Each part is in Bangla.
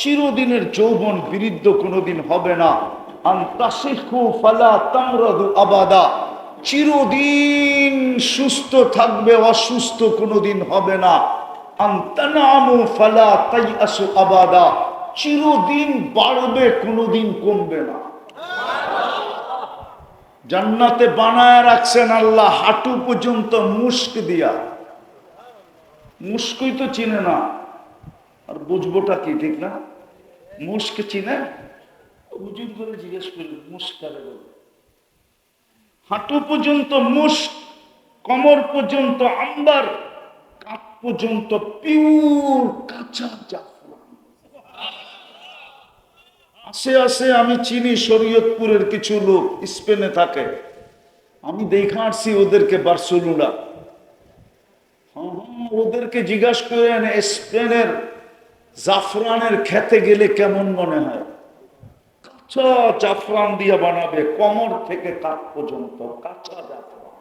চিরদিনের যৌবন বিরুদ্ধ কোনোদিন হবে না। আবাদা, চিরদিন সুস্থ থাকবে, অসুস্থ কোনোদিন হবে না। আবাদা, চিরদিন বাড়বে, কোনোদিন কমবে না। জান্নাতে বানায় রাখছেন আল্লাহ হাঁটু পর্যন্ত মুস্ক দিয়া। মুস্কই তো চিনে না, আর বুঝবোটা কি? ঠিক না? মুস্ক চিনে? হুজুর করে জিজ্ঞেস করি মুস্ক কারে বলে? হাঁটু পর্যন্ত মুস্ক, কমর পর্যন্ত আম্বার, কাঁধ পর্যন্ত পিওর কাঁচা জাফরান। আসে আসে আমি চিনি শরীয়তপুরের কিছু লোক স্পেনে থাকে, আমি দেখা আসছি ওদেরকে বার্সেলোনা। ওদেরকে জিজ্ঞাসা করেন স্পেনের জাফরানের খেতে গেলে কেমন মনে হয়? কাঁচা জাফরান দিয়ে বানাবে, কমর থেকে কাঁধ পর্যন্ত কাঁচা জাফরান,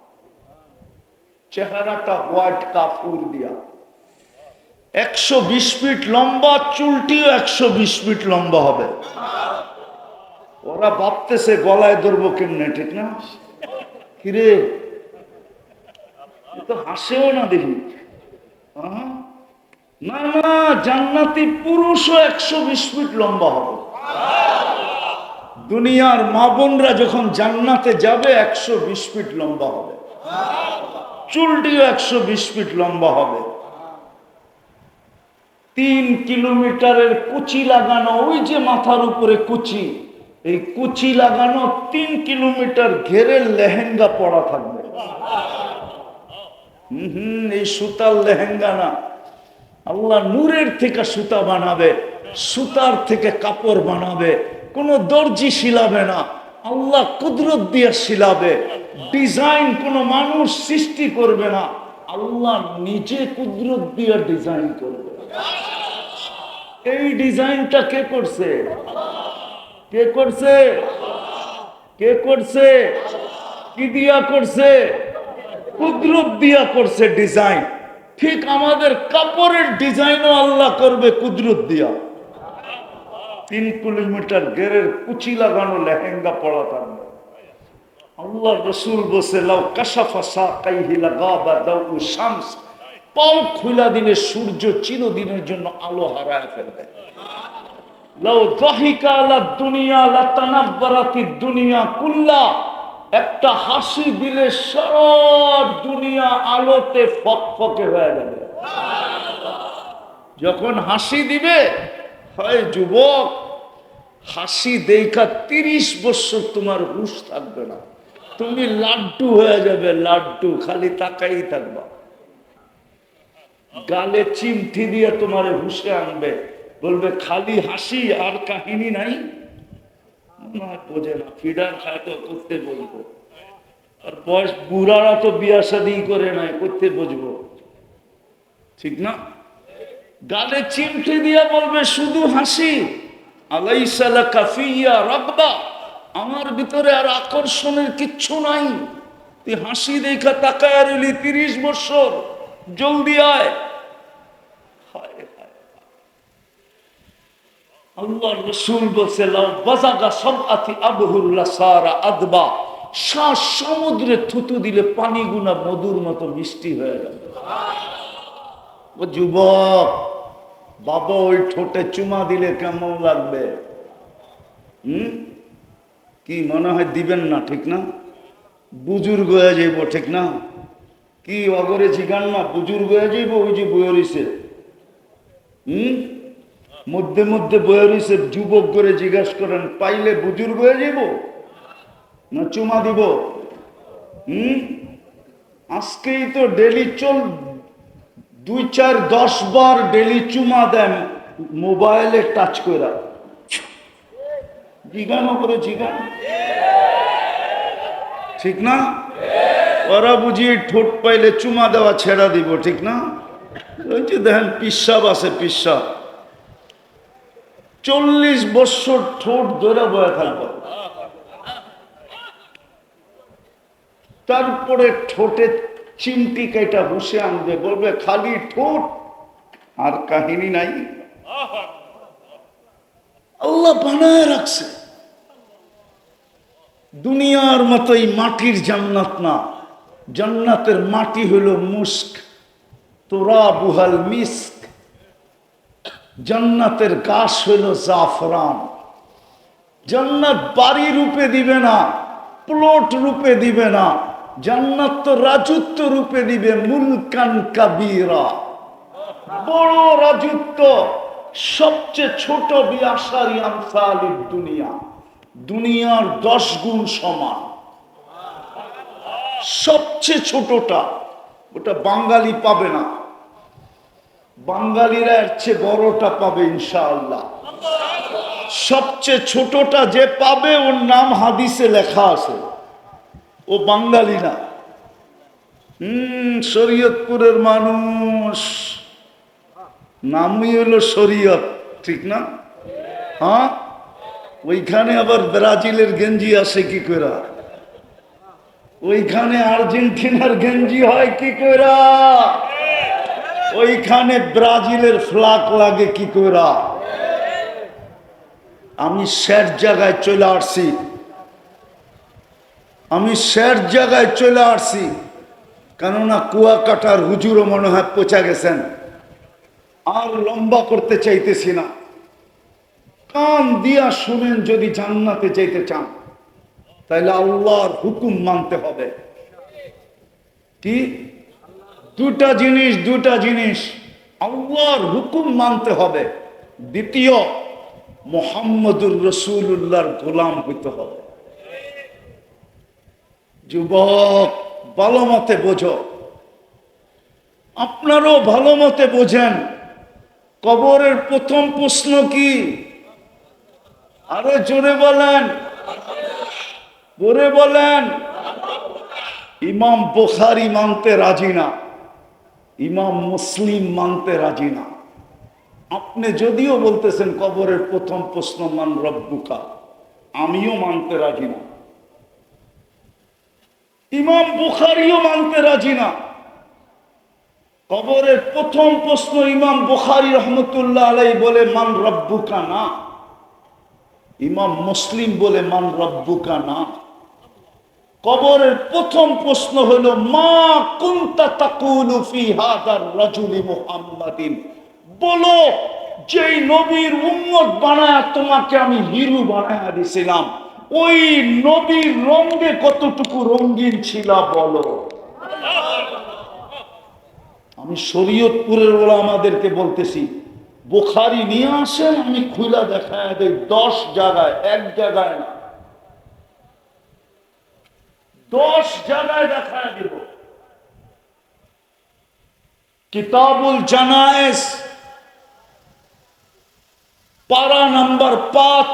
চেহারাটা হোয়াইট কাপড় দিয়া, 120 ফিট লম্বা, চুলটিও 120 ফিট লম্বা হবে। ওরা ভাবতেছে গলায় ধরবো কেমনে, ঠিক না? কিরে তো হাসেও না দেখি। না না, জান্নাতি পুরুষও 120 ফিট লম্বা হবে। দুনিয়ার মা বোনরা যখন জান্নাতে যাবে 120 ফিট লম্বা হবে, চুলটিও 120 ফিট লম্বা হবে। 3 কিলোমিটারের কুচি লাগানো, ওই যে মাথার উপরে কুচি, এই কুচি লাগানো 3 কিলোমিটার ঘেরে লেহেঙ্গা পরা থাকবে। এই সুতার লেহেঙ্গা না, আল্লাহ নূরের থেকে সুতা বানাবে, সুতার থেকে কাপড় বানাবে, কোনো দর্জি শিলাবে না, আল্লাহ কুদরত দিয়ে শিলাবে। ডিজাইন কোনো মানুষ সৃষ্টি করবে না, আল্লাহ নিজে কুদরত দিয়ে ডিজাইন করবে। এই ডিজাইনটা কে করছে? কে করছে? কে করছে? কি দিয়া করছে? কুদরত দিয়া করছে ডিজাইন। ঠিক আমাদের কাপড়ের ডিজাইনও আল্লাহ করবে কুদরত দিয়া। 3 কিলোমিটার গেরের কুচি লাগানো লেহেঙ্গা পরা থাকবে। আল্লাহ রসুল বসে লাউ কাশাফা সাকাইহি লাগাবা দাউ শামস, পাও খুলা দিলে সূর্য চিরদিনের জন্য আলো হারায় ফেলবে। লাউ যাহিকা আলা দুনিয়া লাতানাব্বারাতিদ দুনিয়া কুল্লা, একটা হাসি দিলে সারা দুনিয়া আলোতে ফকফকে হয়ে যাবে। যখন হাসি দিবে, হয় যুবক, হাসি দেখা 30 বছর তোমার হুঁশ থাকবে না, তুমি লাড্ডু হয়ে যাবে, লাড্ডু, খালি তাকাই থাকবা। গালে চিমটি দিয়ে তোমার হুঁশে আনবে, বলবে খালি হাসি আর কাহিনী নাই। না বোঝে না, ফিডার খায় তো করতে বলবো। আর বয়স বুড়ারা তো বিয়া শাদী করে নাই, করতে বুঝবো, ঠিক না? গালে চিমটি দিয়ে বলবে শুধু হাসি। আলাইসা লাকা ফিয়া রাগবা, আমার ভিতরে আর আকর্ষণের কিচ্ছু নাই, তুই হাসি দেখা তাকায় রইলি 30 বছর, জলদি আয়। আল্লাহ রসুল বলছে লাউ বাজাগা সাবআতি আবহুল্লা সারা আদবা, শ্বাস সমুদ্রে থুতু দিলে পানি গুনা মধুর মতো মিষ্টি হয়ে গেল। ও যুবক, বাবা ওই ঠোঁটে চুমা দিলে কেমন লাগবে? কি মনে হয় দিবেন না, ঠিক না? বুজুর্গ হয়ে যাইব, ঠিক না? কি অগরে জিগান না, বুজুর্গ হয়ে যাইব। ওই যে বয়ে রইছে, মধ্যে মধ্যে বয়ে রইছে, যুবক করে জিজ্ঞাসা করেন পাইলে বুজুর্গ হয়ে যাইব না চুমা দিব? আজকেই তো ডেলি 2, 4, 10 বার ডেলি চুমা দেন মোবাইলে টাচ করে। জিগানো করে জিগান, ঠিক না? ওরা বুঝিয়ে ঠোঁট পাইলে চুমা দেওয়া ছেড়া দিব, ঠিক না? ওই যে দেখেন পিসাব আছে, পিসাব 40 বছর ঠোঁট ধরে বয়ে থাকবে, তারপরে ঠোঁটে চিমটি কেটা বসে আনবে, বলবে খালি ঠোঁট আর কাহিনী নাই। আল্লাহ বানায় রাখছে। দুনিয়ার মতোই মাটির জান্নাত না, জান্নাতের মাটি হলো মুস্ক, তোরা বুহাল মিস্ক। জান্নাতের গাছ হলো জাফরান। জান্নাত বাড়ি রূপে দিবে না, প্লট রূপে দিবে না, জান্নাত তো রাজত্ব রূপে দিবে, মুলকান কাবীরা, বড় রাজত্ব। সবচেয়ে ছোট বিআশারি আমসালিদ দুনিয়া, দুনিয়ার 10 গুণ সমান। সবচেয়ে ছোটটা ওটা বাঙালি পাবে না, বাঙালিরা এর চেয়ে বড়টা পাবে ইনশাআল্লাহ। সবচেয়ে ছোটটা যে পাবে ওর নাম হাদিসে লেখা আছে, ও বাঙালি না। শরীয়তপুরের মানুষ, নামই হলো শরীয়ত, ঠিক না? হ্যাঁ, ওইখানে আবার ব্রাজিলের গেঞ্জি আসে কি করে, ওইখানে আর্জেন্টিনার গেঞ্জি হয় কি করে, ওইখানে ব্রাজিলের ফ্ল্যাগ লাগে কি করে। আমি শের জায়গায় চলে আসছি, আমি শের জায়গায় চলে আসছি, কেননা কুয়াকাটার হুজুরও মনে হয় পচা গেছেন, আর লম্বা করতে চাইতেছি না। কান দিয়া শুনেন, যদি জান্নাতে যেতে চান তাইলে আল্লাহর হুকুম মানতে হবে। কি? দুটা জিনিস, আল্লাহর হুকুম মানতে হবে। দ্বিতীয়, মুহাম্মদুর রাসূলুল্লাহর গোলাম হইতে হবে। যুবক, ভালো মতে বোঝো, আপনারও ভালো মতে বোঝেন। কবরের প্রথম প্রশ্ন কি? আরো জোরে বলেন, জোরে বলেন। ইমাম বুখারী মানতে রাজি না, ইমাম মুসলিম মানতে রাজি না। আপনি যদিও বলতেছেন কবরের প্রথম প্রশ্ন মান রব্বুকা, আমিও মানতে রাজি না, ইমাম বুখারীও মানতে রাজি না। কবরের প্রথম প্রশ্ন ইমাম বুখারী রহমতুল্লাহ আলাইহি বলে মান রব্বুকা না, ইমাম মুসলিম বলে মান রব্বুকা না। কবরের প্রথম প্রশ্ন হলো মা কুনতা তাকুলু ফি হাদার রাজুলি মুহাম্মাদিন, বলো যেই নবীর উম্মত বানায়া তোমাকে আমি হিরো বানায়া দিয়েছিলাম, ওই নবীর রঙে কতটুকু রঙিন ছিল বলো। আমি শরীয়তপুরের ওলামাদেরকে বলতেছি, বুখারী নিয়ে আসেন, আমি খুলা দেখায় দেই 10 জায়গায়, এক জায়গায় না, 10 জায়গায় দেখায় দেব। কিতাবুল জানায়েজ পারা নাম্বার 5,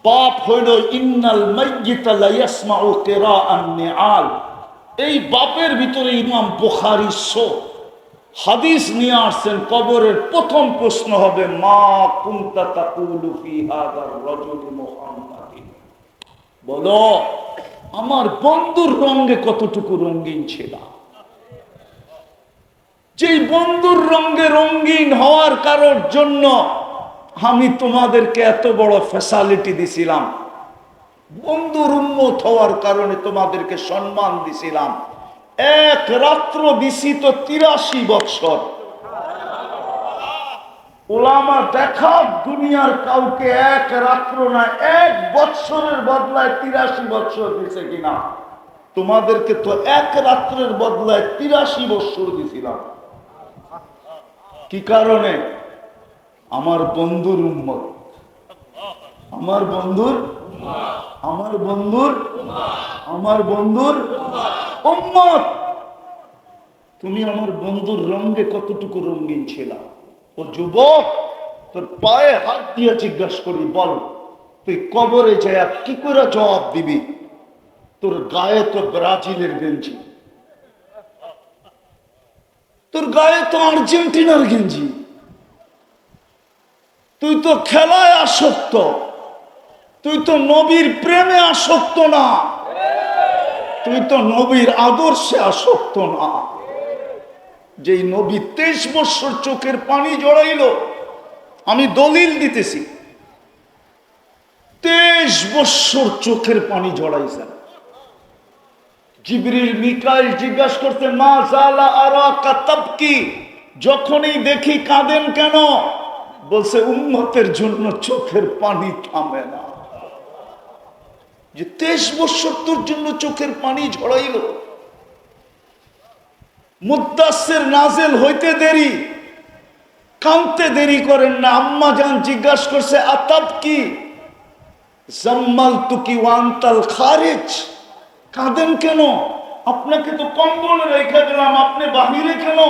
বাপ হইল ইন্নাল মাইয়িতা লা ইয়াসমাউ কিরাআন নিআল। এই বাপের ভিতরে ইমাম বুখারী হাদিস নিয়ে আসছেন। কবরের প্রথম প্রশ্ন হবে মা কুনতা তাকুলু ফি হাদার রাজুলি মুহাম্মাদিন, বলো আমার বন্ধুর রঙে কতটুকু রঙিন ছিল। যেই বন্ধুর রঙে রঙিন হওয়ার কারোর জন্য আমি তোমাদেরকে এত বড় ফ্যাসিলিটি দিছিলাম, বন্ধুর উম্মত হওয়ার কারণে তোমাদেরকে সম্মান দিছিলাম। এক রাত্র দিছি তো 83 বৎসর। ওলামা দেখা দুনিয়ার কাউকে এক রাত্র না, 1 বৎসরের বদলায় 83 বৎসর দিছে কিনা? তোমাদেরকে তো এক রাত্রের বদলায় 83 বৎসর দিছিলাম। কি কারণে? আমার বন্ধুর উম্মত, আমার বন্ধুর, আমার বন্ধুর, আমার বন্ধুর উম্মত। তুমি আমার বন্ধুর রঙে কতটুকু রঙিন ছিল। ও যুবক, তোর পায়ে হাত দিয়ে জিজ্ঞাসা করি, বল তুই কবরে যায় কি করে জবাব দিবি? তোর গায়ে তো ব্রাজিলের গেঞ্জি, তোর গায়ে তো আর্জেন্টিনার গেঞ্জি, তুই তো খেলায় আসক্ত, তুই তো নবীর প্রেমে আসক্ত না। তুই তো নবীর আদর্শে আসক্ত না। যেই নবী 23 বছর চোখের পানি জড়াইল, আমি দলিল দিতেছি, 23 বছর চোখের পানি জড়াইছেন। জিবরিল মিকাইল জিজ্ঞাসা করতে, মা জালা আরাকা তাবকি, যখনই দেখি কাঁদেন কেন? বলছে উম্মতের জন্য চোখের পানি থামে না। যে 23 বছর তোর জন্য চোখের পানি ঝরাইল। মুদ্দাসসির নাজিল হইতে দেরি, কাঁদতে দেরি করেন না। আম্মা জান জিজ্ঞাসা করছে, আতাবকি জাম্মালতুকি ওয়া আনতাল খারিজ, কাঁদেন কেন? আপনাকে তো কম্বলে রেখে দিলাম, আপনি বাহিরে কেন?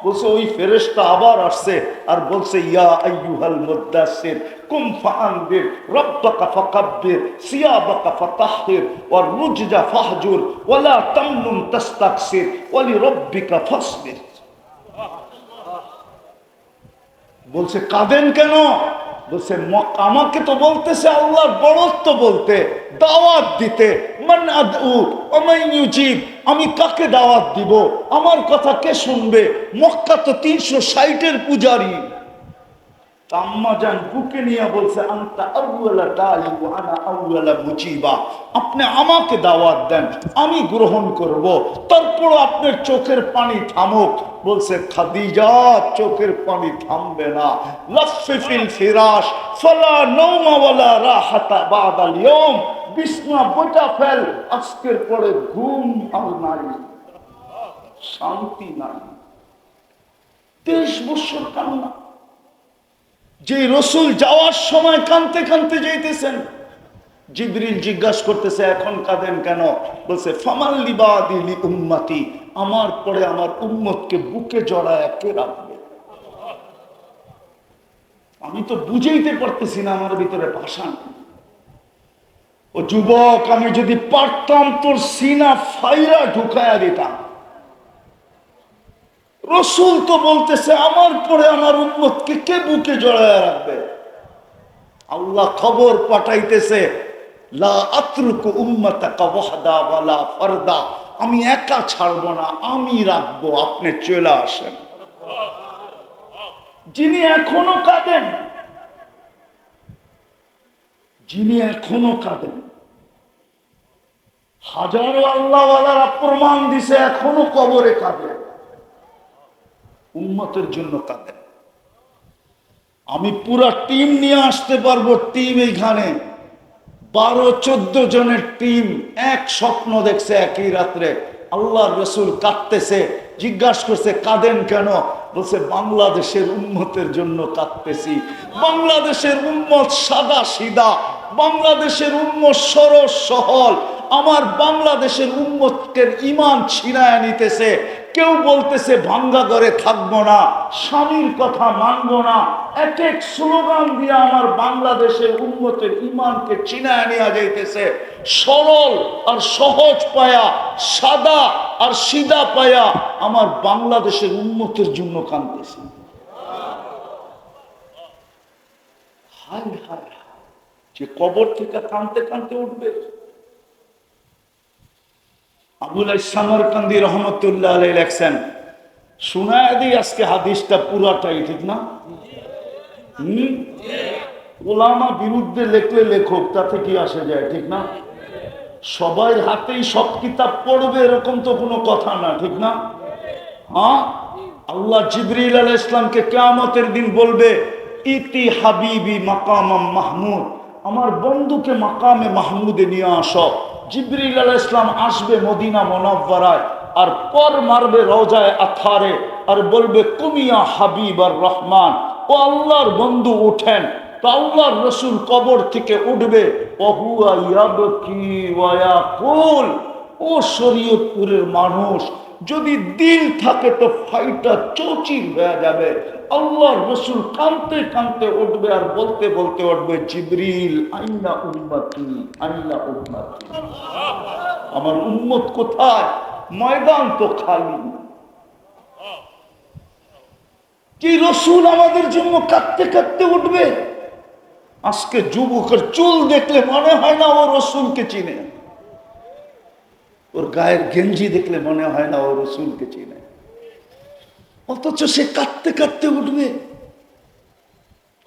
বলছে ওই ফেরেশতা আবার আসছে আর বলছে, ইয়া আইয়ুহাল মুদ্দাসসির কুম ফাআনদির রাব্বাকা ফাকাব্বির সিয়াবাকা ফাতাহহির ওয়ার রুজজা ফাহজুর ওয়ালা তামনুন তাস্তাকসির ওয়ালি রাব্বিকা ফাসবির। বলছে কাঁদেন কেন? বলছে আমাকে তো বলতেছে আল্লাহর বড়ত্ব বলতে, দাওয়াত দিতে, মান আদউ ওয়া মান ইউজিব, আমি কাকে দাওয়াত দিব, আমার কথা কে শুনবে? মক্কা তো 360 পূজারি। আম্মা জান বুকে নিয়ে বলছে, আনতা আউয়ালা দাঈ ওয়া আনা আউয়ালা মুজিবা, আপনি আমাকে দাওয়াত দেন, আমি গ্রহণ করব, তারপর আপনার চোখের পানি থামুক। বলছে খাদিজা, চোখের পানি থামবে না। লাফিফিল ফিরাশ ফালা নাওমা ওয়ালা রাহাতা বাদাল ইয়াউম, বিছনা গোটা ফেল, আজকের পরে ঘুম আর নাই, শান্তি নাই। 23 বছর কান্না। যে রসুল যাওয়ার সময় কাঁদতে কাঁদতে যাইতেছেন, জিবরিল জিজ্ঞাসা করতেছে এখন কাঁদেন কেন? বলছে ফামাল লিবাদি লি উম্মতি, আমার পরে আমার উম্মতকে বুকে জড়ায় কে রাখবে? আমি তো বুঝাইতে পারতেছি না, আমার ভিতরে ভাষা নেই। ও যুবক, আমি যদি পারতাম তোর সিনা ফাইরা ঢুকায়া দিতাম। রসুল তো বলতেছে আমার পরে আমার উম্মতকে কে বুকে জড়ায় রাখবে? আল্লাহ খবর পাঠাইতেছে, লা আতরুকু উম্মাতাকা ওয়াহদা ওয়ালা ফারদা, আমি একা ছাড়বো না, আমি রাখবো, আপনি চলে আসেন। যিনি এখনো কাঁদেন, যিনি এখনো কাঁদেন, হাজারো আল্লাহওয়ালারা প্রমাণ দিছে এখনো কবরে কাঁদেন, উম্মতের জন্য কাঁদেন। আমি পুরা টিম নিয়ে আসতে পারবো, টিম এইখানে 12-14 জনের টিম এক স্বপ্ন দেখছে একই রাত্রে। আল্লাহর রাসূল কাঁদতেছে, জিজ্ঞাসা করছে কাঁদেন কেন? বলছে বাংলাদেশের উম্মতের জন্য কাঁদতেছি। বাংলাদেশের উম্মত সাদা সিধা, বাংলাদেশের উম্মত সরল সহল, আমার বাংলাদেশের উম্মতকে ঈমান ছিনায় নিতেছে। কেউ বলতেছে ভাঙ্গা ঘরে থাকবো না, স্বামীর কথা মানবো না, এক এক স্লোগান দিয়ে আমার বাংলাদেশের উম্মতের ঈমানকে ছিনায় নেওয়া যাইতেছে। সরল আর সহজ পায়া, সাদা আর সিধা পায়া আমার বাংলাদেশের উম্মতের জন্য কাঁদতেছে। হায় হায়, যে কবর থেকে কাঁদতে কাঁদতে উঠবে। আবুল সামরকান্দি রহমতুল্লাহ আলাইহি লেখছেন, শোনায় দিই আজকে হাদিসটা পুরাটাই, ঠিক না? ওলামা বিরুদ্ধে লেখলে লেখক, তাতে কি আসে যায়, ঠিক না? সবাই হাতেই সব কিতাব পড়বে এরকম তো কোনো কথা না, ঠিক না? হ্যাঁ, আল্লাহ জিবরিল আলাইহিস সালামকে কিয়ামতের দিন বলবে, ইতি হাবিবি মাকামাম মাহমুদ, আমার বন্ধুকে মাকামে মাহমুদে নিয়ে আসো। জিবরিল আলাইহিস সালাম আসবে মদিনা মুনাওয়ারায়, আর পর মারবে রওজায়ে আথারে, আর বলবে কুমিয়া হাবিব আর রহমান, ও আল্লাহর বন্ধু উঠেন। তো আল্লাহর রাসূল কবর থেকে উঠবে, ওহুয়া ইয়াবকি ওয়া ইয়াকুল, ও শরীয়তপুরের মানুষ, যদি দিল থাকে তো ফাইটা চৌচির হয়ে যাবে। আল্লাহর রাসূল কাঁদতে কাঁদতে উঠবে আর বলতে বলতে উঠবে, জিবরিল আইনা উম্মতি, আইনা উম্মতি, আমার উম্মত কোথায়? ময়দান তো খালি। কি রাসূল আমাদের জন্য কাঁদতে কাঁদতে উঠবে? আজকে যুবকের চুল দেখলে মনে হয় না ও রাসূলকে চিনে। ওর গায়ের গেঞ্জি দেখলে মনে হয় না ও রসুলকে চিনে, অথচ সে কাঁদতে কাঁদতে উঠবে।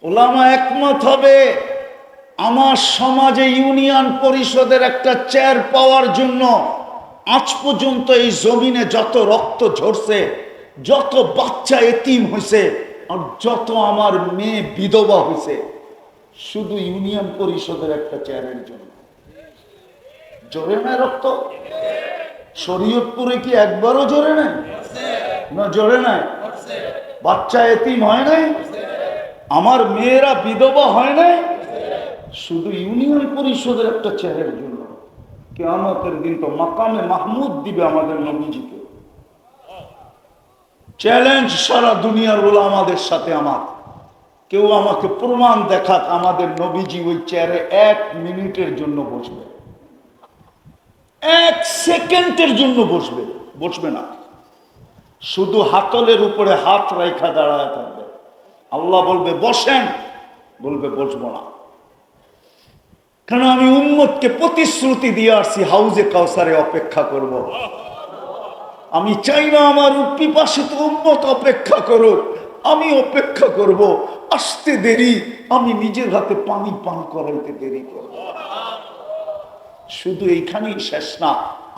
ওলামা একমত হবে, আমার সমাজে ইউনিয়ন পরিষদের একটা চেয়ার পাওয়ার জন্য আজ পর্যন্ত এই জমিনে যত রক্ত ঝরছে, যত বাচ্চা এতিম হয়েছে, আর যত আমার মেয়ে বিধবা হয়েছে, শুধু ইউনিয়ন পরিষদের একটা চেয়ারের জন্য। জোরে না রক্ত? শরীয়তপুরে কি একবারও জোরে নাই? না জোরে নাই? বাচ্চা এতিম হয় নাই? আমার মেয়েরা বিধবা হয় নাই? শুধু ইউনিয়ন পরিষদের একটা চেয়ারের জন্য। কিয়ামতের দিন তো মাকামে মাহমুদ দিবে আমাদের নবীজিকে। চ্যালেঞ্জ সারা দুনিয়ার ওলামাদের সাথে আমার, কেউ আমাকে প্রমাণ দেখাক আমাদের নবীজি ওই চেয়ারে 1 মিনিটের জন্য বসবে, 1 সেকেন্ডের জন্য বসবে? বসবে না, শুধু হাতলের উপরে হাত রাখা দাঁড়ায় থাকবে। আল্লাহ বলবে বসেন, বলবে বসবো না। কেন? আমি উম্মতকে প্রতিশ্রুতি দিয়ে আসছি হাউজে কাউসারে অপেক্ষা করব। আমি চাই না আমার পিপাসিত উম্মত অপেক্ষা করুক, আমি অপেক্ষা করব। আসতে দেরি, আমি নিজের হাতে পানি পান করাইতে দেরি করব। শুধু এইখানেই শেষ না,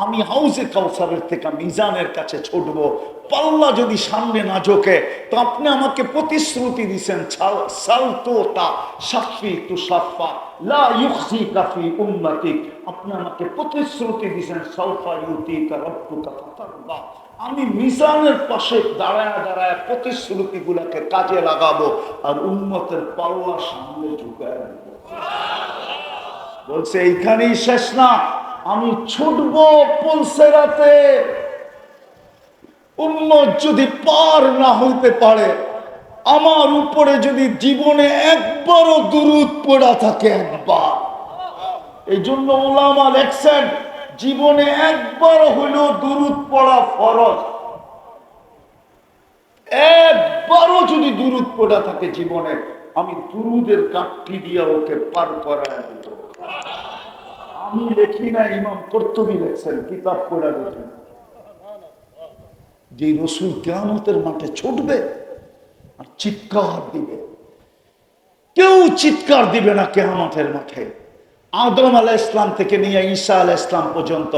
আমি হাউজে কাউসারের থেকে মিজানের কাছে ছুটবো। পাল্লা যদি সামনে না ঝোঁকে, তো আপনি আমাকে প্রতিশ্রুতি দিচ্ছেন আপনি আমাকে প্রতিশ্রুতি দিচ্ছেন আমি মিজানের পাশে দাঁড়ায় দাঁড়ায় প্রতিশ্রুতি গুলাকে কাজে লাগাবো, আর উম্মতের পাল্লা সামনে ঝুঁকায় দেবো। বলছে এইখানেই শেষ না, আমি ছুটবো পুলসেরাতে। উম্মত যদি পার না হইতে পারে, আমার উপরে যদি জীবনে একবারও দুরূদ পড়া থাকে, একবার, এই জন্য উলামা লেখছেন জীবনে একবারও হইলেও দুরূদ পড়া ফরজ। একবারও যদি দুরূদ পড়া থাকে জীবনে, আমি দুরূদের কাঠটি দিয়ে ওকে পার করায় দিত। আমি লেখি না, ইমাম কর্তুবী লেখছেন, কিতাব পড়া দেখেন, যে রসুল কিয়ামতের মাঠে ছুটবে আর চিৎকার দিবে। কেউ চিৎকার দিবে না কিয়ামতের মাঠে। আদম আলাইহিস সালাম থেকে নিয়ে ঈসা আলাইহিস সালাম পর্যন্ত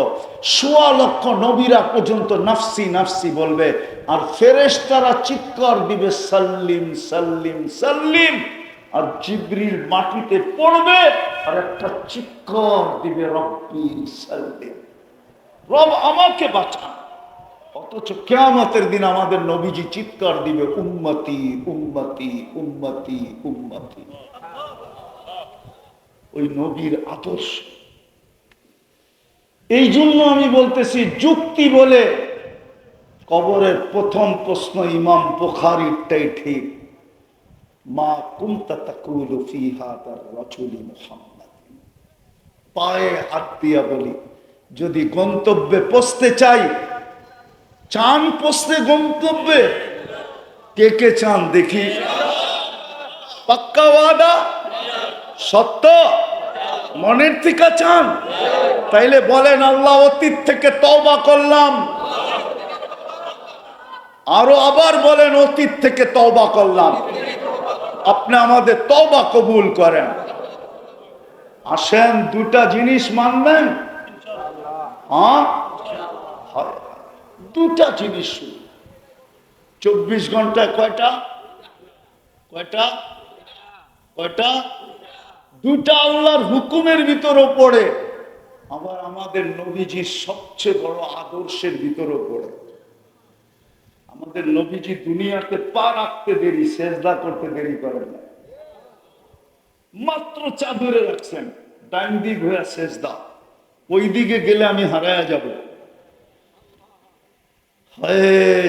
১৬ লক্ষ নবীরা পর্যন্ত নাফসি নাফসি বলবে, আর ফেরেশতারা চিৎকার দিবে সাল্লিম সাল্লিম সাল্লিম। আর জিবরিল মাটিতে পড়বে আর একটা চিৎকার দিবে রব্বি সাল্লিম, রব আমাকে বাঁচান। অথচ কিয়ামতের দিন আমাদের নবীজি চিৎকার দিবে উম্মতি উম্মতি উম্মতি উম্মতি। ওই নবীর আদর্শ। এই জন্য আমি বলতেছি, যুক্তি বলে কবরের প্রথম প্রশ্ন ইমাম বুখারীরটাই ঠিক, মা কুনতা তাকুলু ফি হাদার রাসূলি মুহাম্মদ। পায়ে হাত দিয়া বলি, যদি গন্তব্যে পৌঁছতে চাই, চান পৌঁছতে গন্তব্যে? কে কে চান দেখি? পাক্কা ওয়াদা? সত্য? মনের থেকে চান? তাইলে বলেন, আল্লাহ অতীত থেকে তওবা করলাম। আরো আবার বলেন, অতীত থেকে তওবা করলাম। আপনি আমাদের তওবা কবুল করেন। আসেন, দুটা জিনিস মানবেন? হ্যাঁ, দুটা জিনিস। 24 ঘন্টায় কয়টা? কয়টা? কয়টা? দুটা আল্লাহর হুকুমের ভিতরও পড়ে, আবার আমাদের নবীজির সবচেয়ে বড় আদর্শের ভিতরও পড়ে। আমাদের নবীজি দুনিয়াতে পা রাখতে দেরি, সেজদা করতে দেরি করেন না। মাত্র চাদরে রাখছেন, ডান দিক হয়ে সেজদা, ওই দিকে গেলে আমি হারায়া যাব।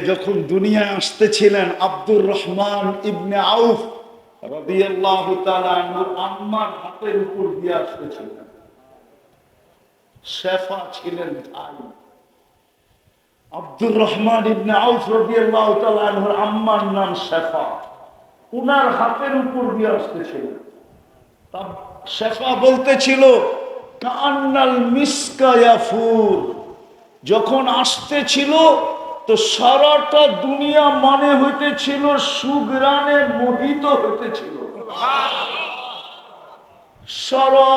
যখন দুনিয়ায় আসতেছিলেন, আব্দুর রহমান ইবনে আউফ রাদিয়াল্লাহু তাআলা আনহু আম্মার হাতের উপর দিয়ে আসতেছিলেন। শেফা ছিলেন ভাই। আব্দুর রহমান ইবনে আউফ রাদিয়াল্লাহু তাআলা আনহুর আম্মার নাম শেফা, উনার হাতের উপর দিয়ে আসতেছিলেন। শেফা বলতেছিল, কান্নাল মিসকা ইয়াফুর, যখন আসতেছিল তো সারাটা দুনিয়া মনে হইতেছিল সুগ্রানে মোহিত হইতেছিল। সারা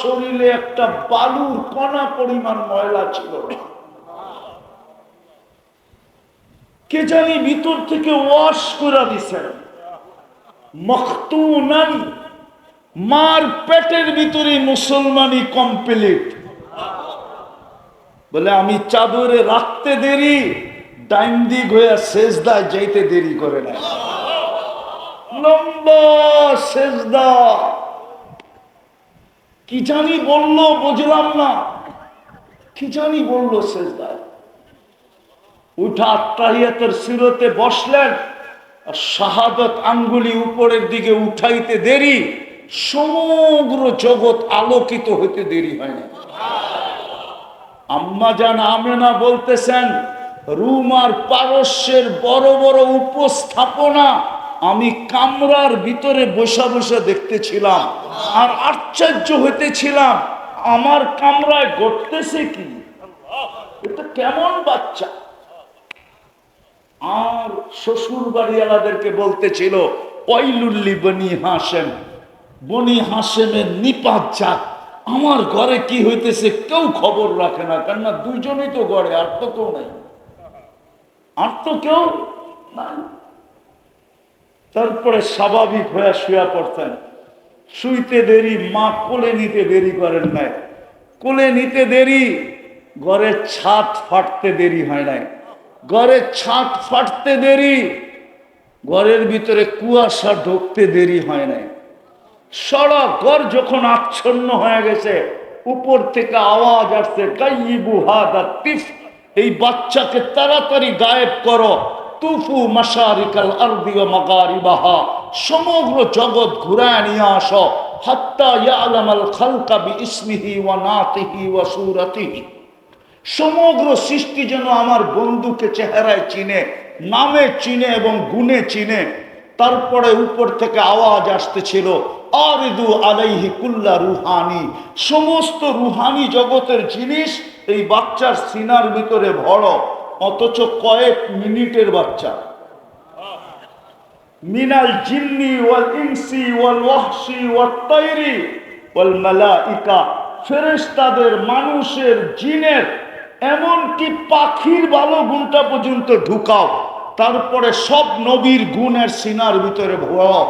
শরীরে একটা বালুর কণা পরিমাণ ময়লা ছিল না। কে জানি ভিতর থেকে ওয়াশ করে দিছেন। মখতুনান, মার পেটের ভিতরে মুসলমানি কমপ্লিট। বলে আমি চাদরে রাখতে দেরি, ডাইন দিক হয়ে সেজদায় যাইতে দেরি করে না। লম্বা সেজদা, কি জানি বললো বুঝলাম না, কি জানি বললো সেজদায়। উঠা আত্তাহিয়াতের সিরতে বসলেন, আর শাহাদত আঙ্গুলি উপরের দিকে উঠাইতে দেরি, সমগ্র জগৎ আলোকিত হইতে দেরি হয় না। আম্মা জান আমেনা বলতেছেন, রুম আর পারস্যের বড় বড় উপস্থাপনা আমি কামরার ভিতরে বসা বসা দেখতেছিলাম, আর আশ্চর্য হইতেছিলাম আমার কামরায় ঘটতেছে কি, এটা কেমন বাচ্চা। আর শ্বশুর বাড়িওয়ালাদেরকে বলতেছিল, ওয়াইলুল্লি বনি হাশেম, বনি হাশেমের নিপাত যাক, আমার ঘরে কি হইতেছে কেউ খবর রাখে না, কেননা দুইজনই তো ঘরে, আর তো কেউ নাই, আর তো কেউ নাই। তারপরে স্বাভাবিক হয়ে শুয়ে পড়তেন। শুইতে দেরি, মা কোলে নিতে দেরি করেন নাই, কোলে নিতে দেরি, ঘরের ছাদ ফাটতে দেরি হয় নাই, ঘরের ছাদ ফাটতে দেরি, ঘরের ভিতরে কুয়াশা ঢুকতে দেরি হয় নাই। সারা ঘর যখন আচ্ছন্ন হয়ে গেছে, উপর থেকে আওয়াজ আসছে, গাইবু হাদা তিফ, এই বাচ্চাকে তাড়াতাড়ি গায়েব করো, তুফু মাশারিকাল আরদি ওয়া মাগারিবাহা, সমগ্র জগৎ ঘুরায় নিয়ে আসো, হাত্তা ইয়ালামাল খালকা বিইসমিহি ওয়া নাতিহি ওয়া সূরাতিহি, সমগ্র সৃষ্টি যেন আমার বন্ধুকে চেহারায় চিনে, নামে চিনে এবং গুণে চিনে। তারপরে উপর থেকে আওয়াজ আসতেছিল, আরিদু আলাইহি কুল্লা রুহানি, সমস্ত রুহানি জগতের জিনিস এই বাচ্চার সিনার ভিতরে ভরো, অথচ কয়েক মিনিটের বাচ্চা। মিনাল জিন্নি ওয়াল ইনসি ওয়াল ওয়াহশি ওয়াত তায়রি ওয়াল মালাইকা, ফেরেশতাদের, মানুষের, জিনের, এমনকি পাখির ভালো গুণটা পর্যন্ত ঢুকাও, তারপরে সব নবীর গুণের সিনার ভিতরে ভরো।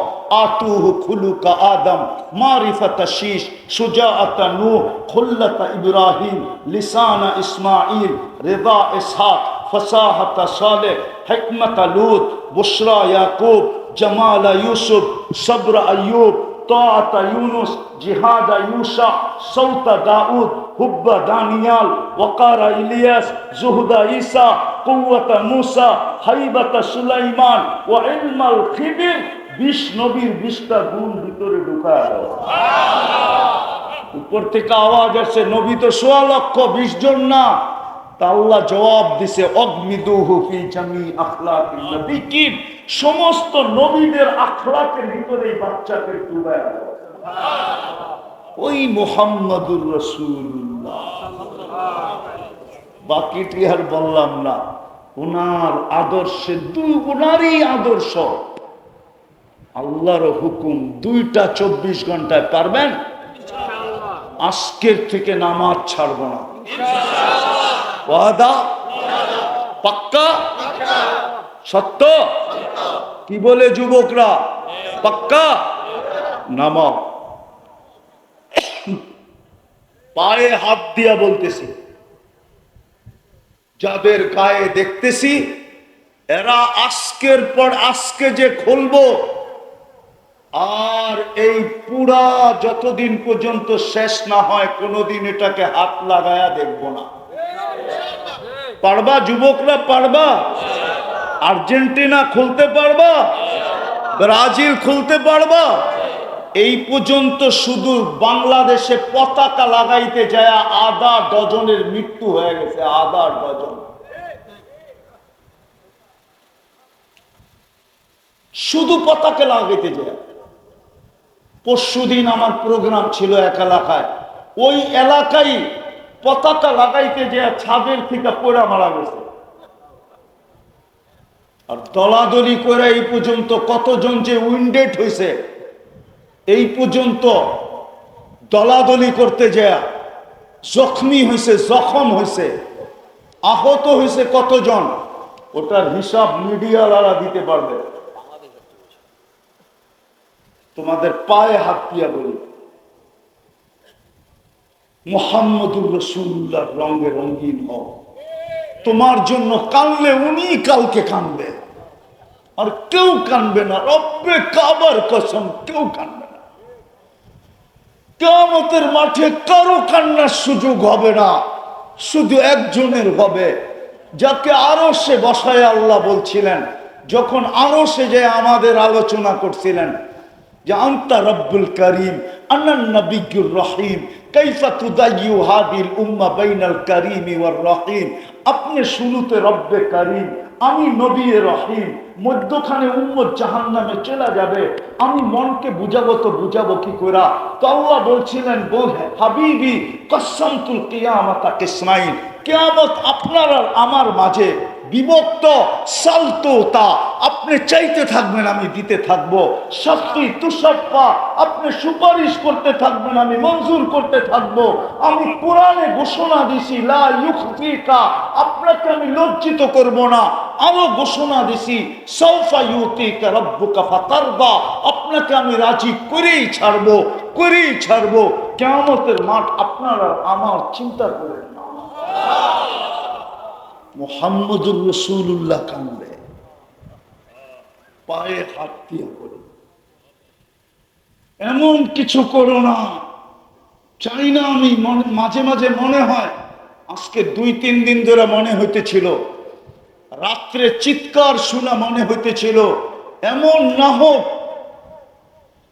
আতুহু খুলুকা আদম, মারিফাতা শীশ, সুজাআতা নূহ, খুল্লাতা ইব্রাহিম, লিসানা ইসমাইল, রিদা ইসহাক, ফসাহাতা সালেহ, হিকমাতা লূত, বুশরা ইয়াকুব, জামালা ইউসুফ, সবর আইয়ুব, তাআতা ইউনুস, জিহাদা ইউসা, সৌতা দাউদ, হুব্বা দানিয়াল, ওয়াকারা ইলিয়াস, জুহদা ঈসা, কুওয়াতা মূসা, হাইবাতা সুলাইমান, ওয়া ইলমাল খিদির। 20 নবীর 20টা গুণ ভিতরে ঢুকায় দাও। উপর থেকে আওয়াজ আসছে, নবী তো 1.5 লক্ষ, 20 জন না। তা আল্লাহ জবাব দিছে, অগমিদুহু ফি জামি আখলাকিন নবী, সমস্ত নবীদের আখলাকের ভিতরে এই বাচ্চাকে ডুবায় দাও। ওই মুহাম্মাদুর রাসূলুল্লাহ, বাকিটি আর বললাম না। ওনার আদর্শে, ওনারই আদর্শ, আল্লাহর হুকুম, 2টা 24 ঘন্টায় পারবেন। আজকের থেকে নামাজ ছাড়ব না, ওয়াদা পাক্কা, সত্য? কি বলে যুবকরা, পাক্কা? নামাজ। পায়ে হাত দিয়া বলতেছি, যাদের গায়ে দেখতেছি এরা আজকের পর আজকে যে খুলবো, আর এই পুরা যতদিন পর্যন্ত শেষ না হয় কোনোদিন এটাকে হাত লাগায়া দেখবো না। পারবা যুবকরা, পারবা? আর্জেন্টিনা খুলতে পারবা? ব্রাজিল খুলতে পারবা? এই পর্যন্ত শুধু বাংলাদেশে পতাকা লাগাইতে যায় 1/2 ডজনের মৃত্যু হয়ে গেছে, 1/2 ডজন। শুধু পতাকা লাগাইতে যায়। পরশুদিন আমার প্রোগ্রাম ছিল এক এলাকায়, ওই এলাকায় পতাকা লাগাইতে যে ছাদের থেকে পোড়া মারা গেছে। আর দলাদলি করে এই পর্যন্ত কতজন যে উইন্ডেড হয়েছে, এই পর্যন্ত দলাদলি করতে যায় জখমি হয়েছে, জখম হয়েছে, আহত হয়েছে কতজন, ওটার হিসাব মিডিয়াওয়ালা দিতে পারবে। তোমাদের পায়ে হাত দিয়া বলি, মুহাম্মদুর রাসূলুল্লাহর রঙে রঙিন হও। তোমার জন্য কানলে উনি কালকে কানবে, আর কেউ কানবে না। রব্বে কাবার কসম, কেউ কানবে না। কিয়ামতের মাঠে কারো কান্নার সুযোগ হবে না, শুধু একজনের হবে, যাকে আরশে বসায় আল্লাহ বলছিলেন, যখন আরশে যে আমাদের আলোচনা করছিলেন যে আনতা রব্বুল করিম আনান নবিয়্যুর রহিম কাইফা তুদাইয়ু হাদিল উম্মাহ বাইনাল করিমি ওয়ার রহিম। আপনি শুরুতে রব্বে করিম, আমি নবী রহিম, মধ্যখানে উম্মত জাহান্নামে চলে যাবে, আমি মনকে বুঝাবো তো বুঝাবো কি করে? তো আল্লাহ বলছিলেন, বল হাবিবি কসসামতুল কিয়ামাতা কিসমাইন, কিয়ামত আপনার আর আমার মাঝে বিভক্ত। সালতোতা, আপনি চাইতে থাকবেন আমি দিতে থাকবো। শাফি তুশাফা, আপনি সুপারিশ করতে থাকবেন আমি মঞ্জুর করতে থাকবো। আমি কোরআনে ঘোষণা দিছি লা ইউখফিকা, আপনাকে আমি লজ্জিত করব না। আরো ঘোষণা দিছি সাউফা ইউতিকা রাব্বুকা ফাতারদা, আপনাকে আমি রাজি করেই ছাড়বো, করেই ছাড়বো। কিয়ামতের মাঠ আপনারা আমার চিন্তা করেন না। মুহাম্মদুর রাসূলুল্লাহ কান্দে, পায়ে হাত দিয়া বলে, এমন কিছু করো না। চাই না আমি, মাঝে মাঝে মনে হয়, আজকে 2-3 দিন ধরে মনে হইতেছিল, রাত্রে চিৎকার শোনা মনে হইতেছিল, এমন না হোক,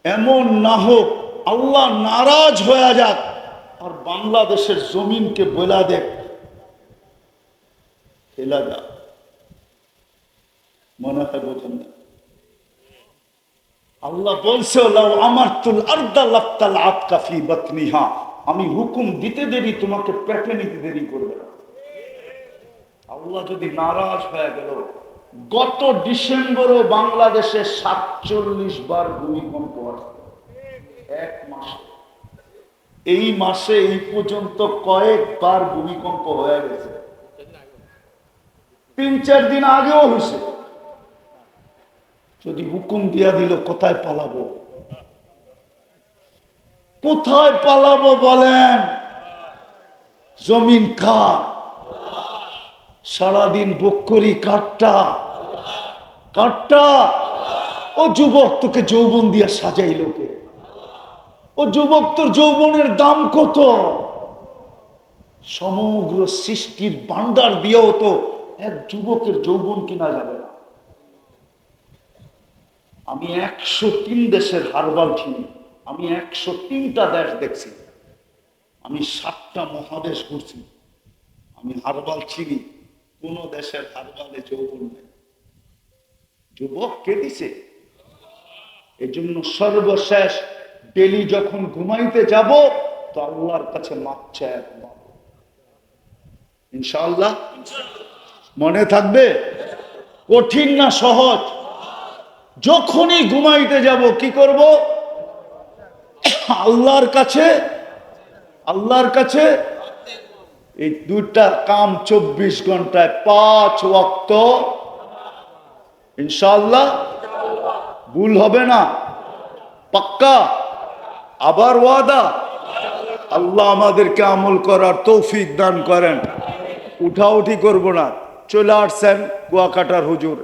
এমন না হোক আল্লাহ নারাজ হয়ে যাক আর বাংলাদেশের জমিনকে বলা দেখ ফেলা যা। মনে হয় বোঝেন না? আল্লাহ বলছে আমারতুল আরদা লাক্তাল আতকা ফি বাতনিহা, আমি হুকুম দিতে দেরি তোমাকে পেটে নিতে দেরি করবে না। আল্লাহ যদি নারাজ হয়ে গেল, গত ডিসেম্বরও বাংলাদেশে 47 বার ভূমিকম্প আসছে এক মাসে। এই মাসে এই পর্যন্ত কয়েকবার ভূমিকম্প হয়ে গেছে, 3-4 দিন আগেও হয়েছে। যদি হুকুম দিয়া দিল, কোথায় পালাবো? কোথায় পালাবো বলেন? জমিন কার? সারাদিন বুক করি কাঠটা, কাঠটা। ও যুবক, তোকে যৌবন দিয়া সাজাইল কে? ও যুবক, তোর যৌবনের দাম কত? সমগ্র সৃষ্টির ভান্ডার দিয়েও তো এক যুবকের যৌবন কিনা যাবে না। আমি 103 দেশের হারবাল চিনি, আমি 103টা দেশ দেখছি, আমি 7টা মহাদেশ ঘুরছি, আমি হারবাল চিনি। কোন দেশের হারবালে যৌবন নেই। যুবক কে দিছে? এই জন্য সর্বশেষ ডেলি যখন ঘুমাইতে যাব, তো আল্লাহর কাছে মাপ চাই, ইনশাআল্লাহ। মনে থাকবে? কঠিন না সহজ? যখনই ঘুমাইতে যাব কি করব? আল্লাহর কাছে, আল্লাহর কাছে। এই 2টা কাম 24 ঘন্টায় 5 ওয়াক্ত ইনশাআল্লাহ। ভুল হবে না? পাক্কা? আবার ওয়াদা? আল্লাহ আমাদেরকে আমল করার তৌফিক দান করেন। উঠাউঠি করব না। চলে আসছেন কুয়াকাটার হুজুর,